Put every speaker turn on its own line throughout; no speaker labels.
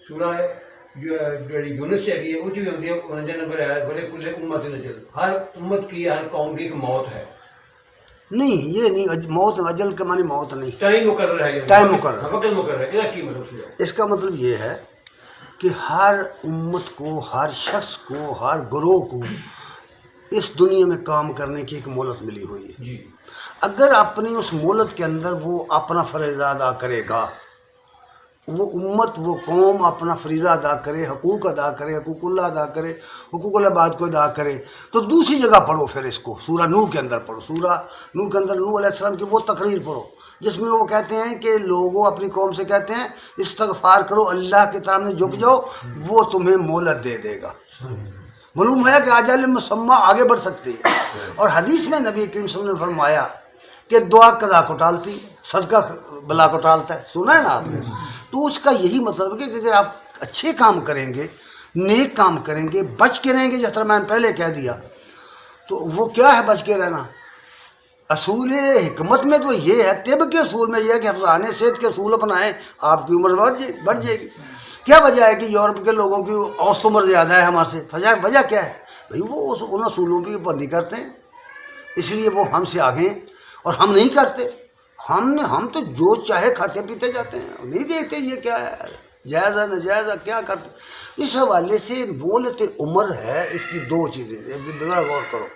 سورہ جڑی یونس چی وہ بھی ہوتی ہے 49 نمبر ہے بڑے کل امت نجل، ہر امت کی ہر قوم کی ایک موت ہے.
نہیں یہ نہیں، موت اجل کے معنی موت نہیں،
ٹائم مقرر ہے،
ٹائم مقرر.
وقت مقرر ہے. یہ کی مطلب سمجھاؤ.
اس کا مطلب یہ ہے کہ ہر امت کو، ہر شخص کو، ہر گروہ کو اس دنیا میں کام کرنے کی ایک مہلت ملی ہوئی ہے.
جی
اگر اپنی اس مہلت کے اندر وہ اپنا فریضہ ادا کرے گا، وہ امت، وہ قوم اپنا فریضہ ادا کرے، حقوق ادا کرے، حقوق اللہ ادا کرے، حقوق العباد کو ادا کرے، تو دوسری جگہ پڑھو پھر اس کو، سورہ نوح کے اندر پڑھو. سورہ نوح کے اندر نوح علیہ السلام کی وہ تقریر پڑھو جس میں وہ کہتے ہیں کہ لوگوں اپنی قوم سے کہتے ہیں استغفار کرو، اللہ کی طرف میں جھک جاؤ، وہ تمہیں مہلت دے دے گا. معلوم ہے کہ اجل مسمى آگے بڑھ سکتی ہے. اور حدیث میں نبی کریم صلی اللہ علیہ وسلم نے فرمایا کہ دعا قضا کو ٹالتی، صدقہ بلا کو ٹالتا ہے. سنا ہے نا آپ نے؟ تو اس کا یہی مطلب ہے کہ اگر آپ اچھے کام کریں گے، نیک کام کریں گے، بچ کے رہیں گے، جس طرح میں نے پہلے کہہ دیا، تو وہ کیا ہے بچ کے رہنا؟ اصول حکمت میں تو یہ ہے، طب کے اصول میں یہ ہے کہ افزان صحت کے اصول اپنائیں، آپ کی عمر بڑھ جائے گی. کیا وجہ ہے کہ یورپ کے لوگوں کی اوسط عمر زیادہ ہے ہمارے سے؟ وجہ کیا ہے بھائی؟ وہ ان اصولوں کی پابندی کرتے ہیں، اس لیے وہ ہم سے آگے ہیں اور ہم نہیں کرتے. ہم تو جو چاہے کھاتے پیتے جاتے ہیں، نہیں دیکھتے یہ کیا ہے، جائز ہے ناجائز ہے، کیا کرتے. اس حوالے سے مہلت عمر ہے، اس کی دو چیزیں ذرا غور کرو.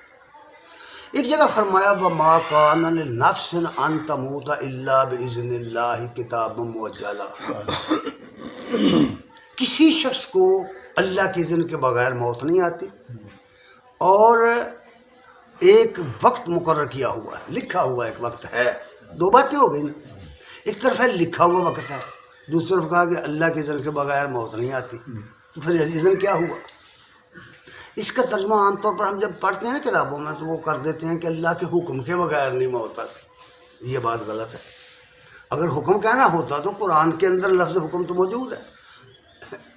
ایک جگہ فرمایا وَمَا كَانَ لِنَفْسٍ أَن تَمُوتَ إِلَّا بِإِذْنِ اللَّهِ كِتَابًا مُّؤَجَّلًا. کسی شخص کو اللہ کے اذن کے بغیر موت نہیں آتی، اور ایک وقت مقرر کیا ہوا ہے، لکھا ہوا ایک وقت ہے. دو باتیں ہو گئی نا، ایک طرف ہے لکھا ہوا وقت ہے، دوسری طرف کہا کہ اللہ کے اذن کے بغیر موت نہیں آتی. تو پھر اذن کیا ہوا؟ اس کا ترجمہ عام طور پر ہم جب پڑھتے ہیں نا کتابوں میں تو وہ کر دیتے ہیں کہ اللہ کے حکم کے بغیر نہیں موت آتی. یہ بات غلط ہے. اگر حکم کہنا ہوتا تو قرآن کے اندر لفظ حکم تو موجود ہے،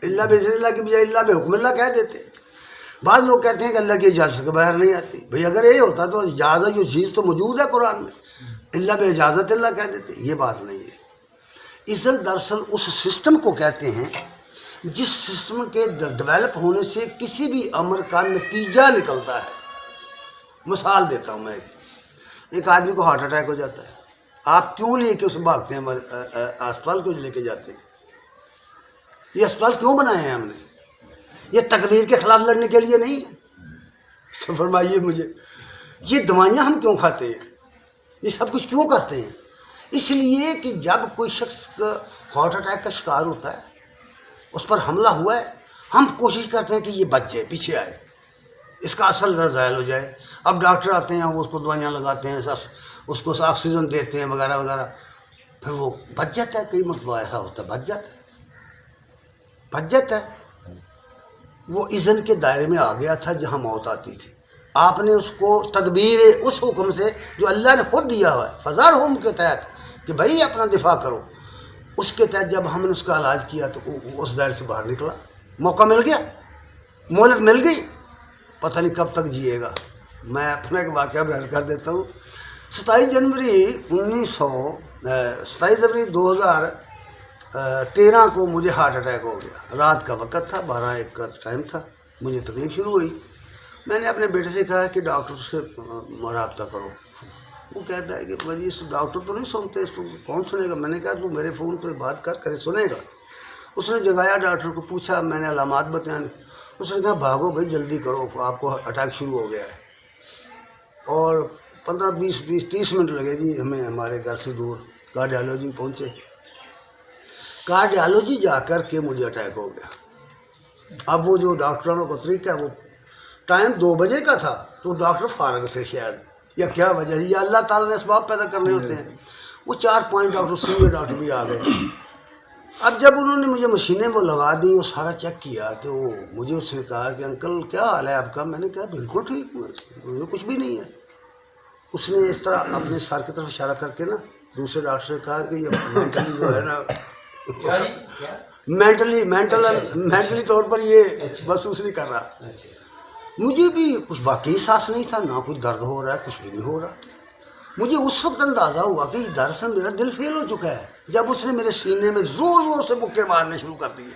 اللہ بِإِذْنِ اللہ کی بجائے اللہ بحکم اللہ کہہ دیتے. بعض لوگ کہتے ہیں کہ اللہ کی اجازت کے بغیر نہیں آتی. بھئی اگر یہ ہوتا تو اجازت، جو چیز تو موجود ہے قرآن میں، اللہ بے اجازت اللہ کہہ دیتے. یہ بات نہیں ہے. اذن دراصل اس سسٹم کو کہتے ہیں جس سسٹم کے ڈیولپ ہونے سے کسی بھی امر کا نتیجہ نکلتا ہے. مثال دیتا ہوں میں، ایک آدمی کو ہارٹ اٹیک ہو جاتا ہے، آپ کیوں لے کے اسے بھاگتے ہیں اسپتال کو لے کے جاتے ہیں؟ یہ اسپتال کیوں بنائے ہیں ہم نے؟ یہ تقدیر کے خلاف لڑنے کے لیے نہیں ہے. فرمائیے مجھے، یہ دوائیاں ہم کیوں کھاتے ہیں؟ یہ سب کچھ کیوں کرتے ہیں؟ اس لیے کہ جب کوئی شخص ہارٹ اٹیک کا شکار ہوتا ہے، اس پر حملہ ہوا ہے، ہم کوشش کرتے ہیں کہ یہ بچ جائے، پیچھے آئے، اس کا اثر زائل ہو جائے. اب ڈاکٹر آتے ہیں، وہ اس کو دوائیاں لگاتے ہیں، اس کو آکسیجن دیتے ہیں وغیرہ وغیرہ، پھر وہ بچ جاتا ہے. کئی مرتبہ ایسا ہوتا ہے بچ جاتا ہے. وہ اذن کے دائرے میں آ گیا تھا جہاں موت آتی تھی. آپ نے اس کو تدبیر اس حکم سے جو اللہ نے خود دیا ہوا ہے، فزارہم کے تحت کہ بھائی اپنا دفاع کرو، اس کے تحت جب ہم نے اس کا علاج کیا تو اس دائرے سے باہر نکلا. موقع مل گیا، مہلت مل گئی. پتہ نہیں کب تک جیے گا. میں اپنا ایک واقعہ بیان کر دیتا ہوں. 27 جنوری 2013 کو مجھے ہارٹ اٹیک ہو گیا. رات کا وقت تھا، 12-1 کا ٹائم تھا. مجھے تکلیف شروع ہوئی. میں نے اپنے بیٹے سے کہا کہ ڈاکٹر سے رابطہ کرو. وہ کہتا ہے کہ بھائی اس ڈاکٹر تو نہیں سنتے، اس کو کون سنے گا؟ میں نے کہا تو میرے فون پہ بات کرے سنے گا. اس نے جگایا، ڈاکٹر کو پوچھا، میں نے علامات بتائیں. اس نے کہا بھاگو بھائی جلدی کرو، آپ کو اٹیک شروع ہو گیا ہے. اور 15-20-30 منٹ لگے جی ہمیں ہمارے گھر سے دور. کارڈیالوجی پہنچے. کارڈیالوجی جا کر کے مجھے اٹیک ہو گیا. اب وہ جو ڈاکٹروں کا طریقہ ہے، وہ ٹائم 2 بجے کا تھا تو ڈاکٹر فارغ تھے شاید، یا کیا وجہ ہے، یا اللہ تعالیٰ نے اسباب پیدا کرنے ہوتے ہیں. وہ 4-5 ڈاکٹر سینئر ڈاکٹر بھی آ گئے. اب جب انہوں نے مجھے مشینیں وہ لگا دی اور سارا چیک کیا تو مجھے اس نے کہا کہ انکل کیا حال ہے آپ کا؟ میں نے کہا بالکل ٹھیک ہوں، مجھے کچھ بھی نہیں ہے. اس نے اس طرح اپنے سر کی طرف اشارہ کر کے نا دوسرے ڈاکٹر سے کہا کہ یہ مینٹلی جو ہے نا، مینٹلی طور پر یہ محسوس نہیں کر رہا. مجھے بھی کچھ واقعی احساس نہیں تھا، نہ کچھ درد ہو رہا ہے، کچھ بھی نہیں ہو رہا. مجھے اس وقت اندازہ ہوا کہ دراصل میرا دل فیل ہو چکا ہے جب اس نے میرے سینے میں زور زور سے مکے مارنے شروع کر دیے.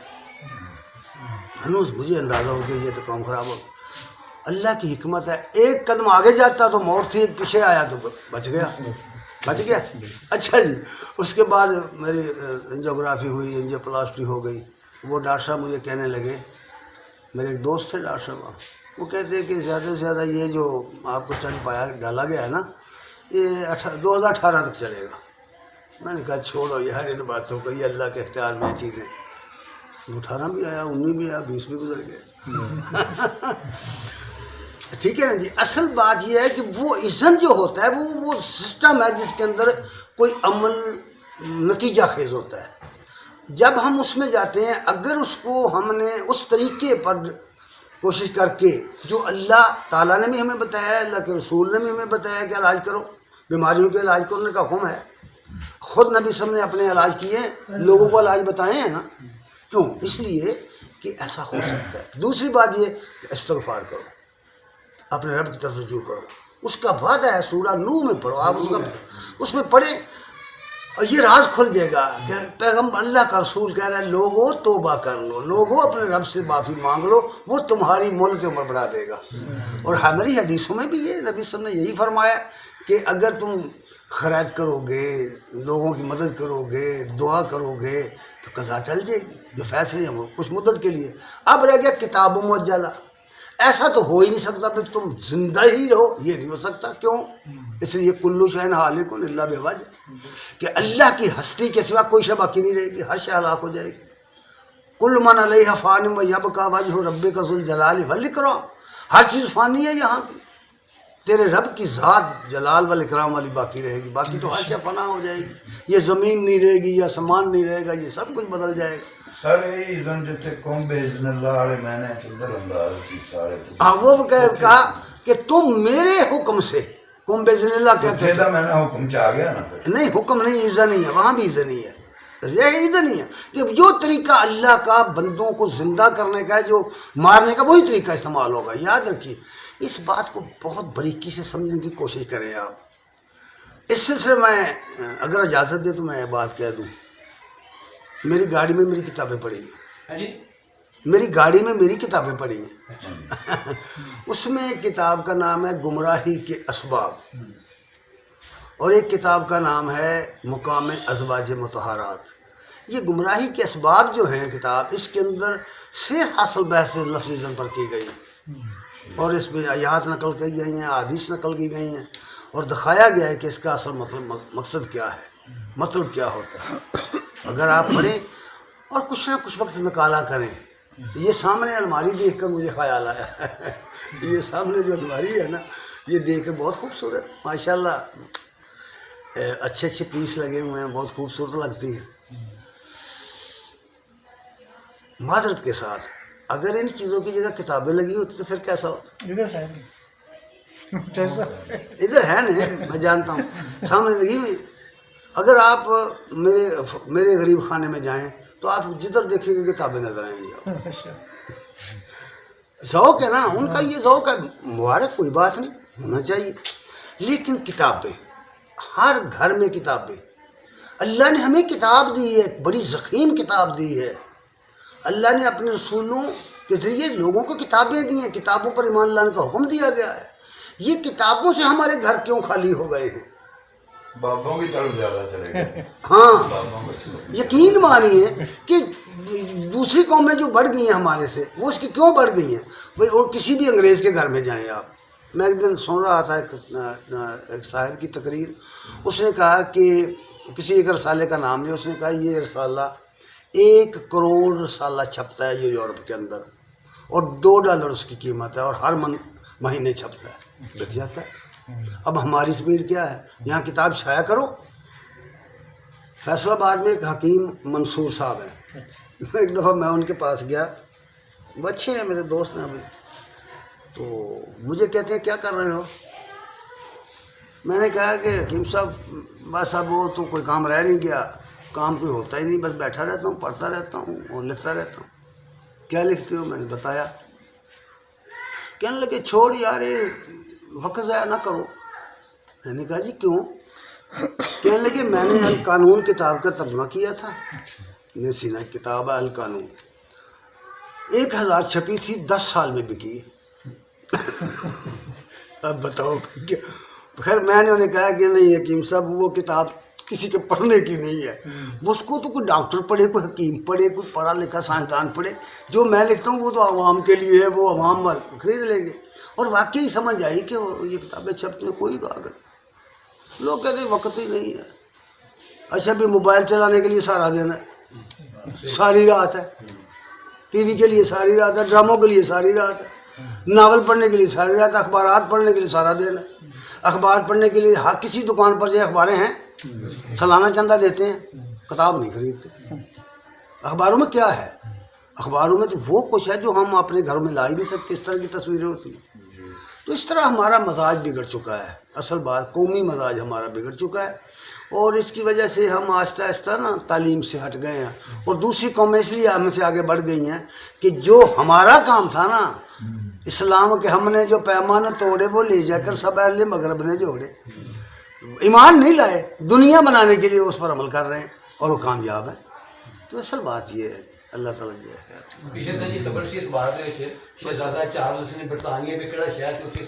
ہنوز مجھے اندازہ ہو کہ یہ تو کام خراب ہو. اللہ کی حکمت ہے، ایک قدم آگے جاتا تو موت تھی، ایک پیچھے آیا تو بچ گیا. اچھا جی، اس کے بعد میری انجیوگرافی ہوئی، انجیوپلاسٹی ہو گئی. وہ ڈاکٹر صاحب مجھے کہنے لگے، میرے ایک دوست تھے ڈاکٹر صاحب، وہ کہتے ہیں کہ زیادہ سے زیادہ یہ جو آپ کو اسٹنٹ ڈالا گیا ہے نا، یہ 2018 تک چلے گا. میں نے کہا چھوڑو یار ان باتوں کو، یہ اللہ کے اختیار میں چیزیں. 18 بھی آیا، 19 بھی آیا، 20 بھی گزر گئے. ٹھیک ہے نا جی. اصل بات یہ ہے کہ وہ اذن جو ہوتا ہے وہ سسٹم ہے جس کے اندر کوئی عمل نتیجہ خیز ہوتا ہے. جب ہم اس میں جاتے ہیں، اگر اس کو ہم نے اس طریقے پر کوشش کر کے جو اللہ تعالیٰ نے بھی ہمیں بتایا ہے، اللہ کے رسول نے بھی ہمیں بتایا کہ علاج کرو، بیماریوں کے علاج کرنے کا حکم ہے. خود نبی صلی اللہ علیہ وسلم نے اپنے علاج کیے ہیں، لوگوں کو علاج بتائے ہیں نا. کیوں؟ اس لیے کہ ایسا ہو سکتا ہے. دوسری بات یہ کہ استغفار کرو، اپنے رب کی طرف رجوع کرو. اس کا وعدہ ہے، سورہ نوح میں پڑھو آپ، اس میں پڑھیں اور یہ راز کھل جائے گا کہ پیغمبر اللہ کا رسول کہہ رہا ہے لوگوں توبہ کر لو، لوگوں اپنے رب سے معافی مانگ لو، وہ تمہاری مہلت عمر بڑھا دے گا. اور ہماری حدیثوں میں بھی یہ نبی صلی اللہ علیہ وسلم نے یہی فرمایا کہ اگر تم خیرات کرو گے، لوگوں کی مدد کرو گے، دعا کرو گے تو قضا ٹل جائے گی. جو فیصلے ہیں وہ کچھ مدت کے لیے. اب رہ گیا کتاب مؤجلہ. ایسا تو ہو ہی نہیں سکتا کہ تم زندہ ہی رہو، یہ نہیں ہو سکتا. کیوں؟ اس لیے کلو شیء ہالک الا بوجہ، کہ اللہ کی ہستی کے سوا کوئی شے باقی نہیں رہے گی، ہر شے ہلاک ہو جائے گی. کل من علیہا فان ویبقی وجہ ربک ذو الجلال والاکرام. ہر چیز فانی ہے یہاں کی، تیرے رب کی ذات جلال والاکرام والی باقی رہے گی. باقی تو ہر شے فنا ہو جائے گی. یہ زمین نہیں رہے گی، یہ آسمان نہیں رہے گا، یہ سب کچھ بدل جائے گا.
سارے اذن جتے قوم باذن اللہ والے میں نے چندر اللہ کی سارے
وہ کہا کہ تم میرے حکم سے، قوم باذن اللہ کہتے
تھے، میں نے حکم چاہ گیا نا.
نہیں، حکم نہیں، اذن ہی ہے، وہاں بھی اذن ہی ہے. یہ اذن ہی ہے کہ جو طریقہ اللہ کا بندوں کو زندہ کرنے کا ہے، جو مارنے کا، وہی طریقہ استعمال ہوگا. یاد رکھیے، اس بات کو بہت باریکی سے سمجھنے کی کوشش کریں آپ. اس سلسلے میں اگر اجازت دے تو میں بات کہہ دوں. میری گاڑی میں میری کتابیں پڑھی ہیں، میری گاڑی میں میری کتابیں پڑھی ہیں. اس میں ایک کتاب کا نام ہے گمراہی کے اسباب، اور ایک کتاب کا نام ہے مقام ازواج مطہرات. یہ گمراہی کے اسباب جو ہیں کتاب، اس کے اندر سے حاصل بحث لفظ اذن پر کی گئی، اور اس میں آیات نقل کی گئی ہیں، احادیث نقل کی گئی ہیں، اور دکھایا گیا ہے کہ اس کا اصل مقصد کیا ہے، مطلب کیا ہوتا ہے. اگر آپ پڑھیں اور کچھ نہ کچھ وقت نکالا کریں. یہ سامنے الماری دیکھ کر مجھے خیال آیا یہ سامنے جو الماری ہے نا، یہ دیکھ کر بہت خوبصورت، ماشاءاللہ اچھے اچھے پیس لگے ہوئے ہیں، بہت خوبصورت لگتی ہے. معذرت کے ساتھ اگر ان چیزوں کی جگہ کتابیں لگی ہوتی تو پھر کیسا ہوتا؟ ادھر ہے نا، میں جانتا ہوں سامنے لگی ہوئی. اگر آپ میرے غریب خانے میں جائیں تو آپ جدھر دیکھیں گے کتابیں نظر آئیں گی آپ. ذوق ہے نا ان کا، یہ ذوق ہے، مبارک، کوئی بات نہیں، ہونا چاہیے. لیکن کتابیں، ہر گھر میں کتابیں. اللہ نے ہمیں کتاب دی ہے، ایک بڑی ضخیم کتاب دی ہے. اللہ نے اپنے رسولوں کے ذریعے لوگوں کو کتابیں دی ہیں، کتابوں پر ایمان لانے کا حکم دیا گیا ہے. یہ کتابوں سے ہمارے گھر کیوں خالی ہو گئے ہیں؟
بابوں کی طرف زیادہ چلے گئے.
ہاں، یقین مانیے کہ دوسری قومیں جو بڑھ گئی ہیں ہمارے سے، وہ اس کی کیوں بڑھ گئی ہیں؟ بھائی اور کسی بھی انگریز کے گھر میں جائیں آپ. میں ایک دن سن رہا تھا ایک صاحب کی تقریر. اس نے کہا کہ کسی ایک رسالے کا نام ہے، اس نے کہا یہ رسالہ 1 کروڑ رسالہ چھپتا ہے یہ یورپ کے اندر، اور $2 اس کی قیمت ہے، اور ہر مہینے چھپتا ہے، بک جاتا ہے. اب ہماری سپیڈ کیا ہے؟ یہاں کتاب شائع کرو. فیصل آباد میں ایک حکیم منصور صاحب ہیں، ایک دفعہ میں ان کے پاس گیا، وہ اچھے ہیں میرے دوست ہیں ابھی. تو مجھے کہتے ہیں کیا کر رہے ہو؟ میں نے کہا کہ حکیم صاحب بس اب وہ تو کوئی کام رہ نہیں گیا، کام کوئی ہوتا ہی نہیں، بس بیٹھا رہتا ہوں، پڑھتا رہتا ہوں اور لکھتا رہتا ہوں. کیا لکھتے ہو؟ میں نے بتایا. کہنے لگے چھوڑ یار، وقت ضائع نہ کرو. میں نے کہا جی کیوں؟ کہنے لگے میں نے القانون کتاب کا ترجمہ کیا تھا، سینا کتاب ہے القانون. 1000 چھپی تھی 10 سال میں بکی. اب بتاؤ کیا. خیر میں نے انہیں کہا کہ نہیں حکیم صاحب وہ کتاب کسی کے پڑھنے کی نہیں ہے. اس کو تو کوئی ڈاکٹر پڑھے, کوئی حکیم پڑھے, کوئی پڑھا لکھا سائنسدان پڑھے. جو میں لکھتا ہوں وہ تو عوام کے لیے ہے, وہ عوام خرید لیں گے. اور واقعی سمجھ آئی کہ یہ کتابیں چھپتی ہیں کوئی کاغذ. لوگ کہتے ہیں وقت ہی نہیں ہے. اچھا بھی موبائل چلانے کے لیے سارا دن ہے, ساری رات ہے, ٹی وی کے لیے ساری رات ہے, ڈراموں کے لیے ساری رات ہے, ناول پڑھنے کے لیے ساری رات, اخبارات پڑھنے کے لیے سارا دن ہے. اخبار پڑھنے کے لیے کسی دکان پر جو اخباریں ہیں سالانہ چندہ دیتے ہیں, کتاب نہیں خریدتے. اخباروں میں کیا ہے؟ اخباروں میں تو وہ کچھ ہے جو ہم اپنے گھروں میں لا ہی نہیں سکتے, اس طرح کی تصویریں ہوتی ہیں. تو اس طرح ہمارا مزاج بگڑ چکا ہے. اصل بات قومی مزاج ہمارا بگڑ چکا ہے, اور اس کی وجہ سے ہم آہستہ آہستہ نا تعلیم سے ہٹ گئے ہیں. اور دوسری قومیں اس لیے ہم سے آگے بڑھ گئی ہیں کہ جو ہمارا کام تھا نا اسلام کے, ہم نے جو پیمان توڑے وہ لے جا کر سب اہل مغرب نے جوڑے. ایمان نہیں لائے, دنیا بنانے کے لیے اس پر عمل کر رہے ہیں اور وہ کامیاب ہیں. تو اصل بات یہ ہے, اللہ تعالیٰ یہ ہے.
پچھلے دن جی خبر سی اخبار دے وچ شہزادہ چارلس نے برطانیہ میں کہڑا شہر سے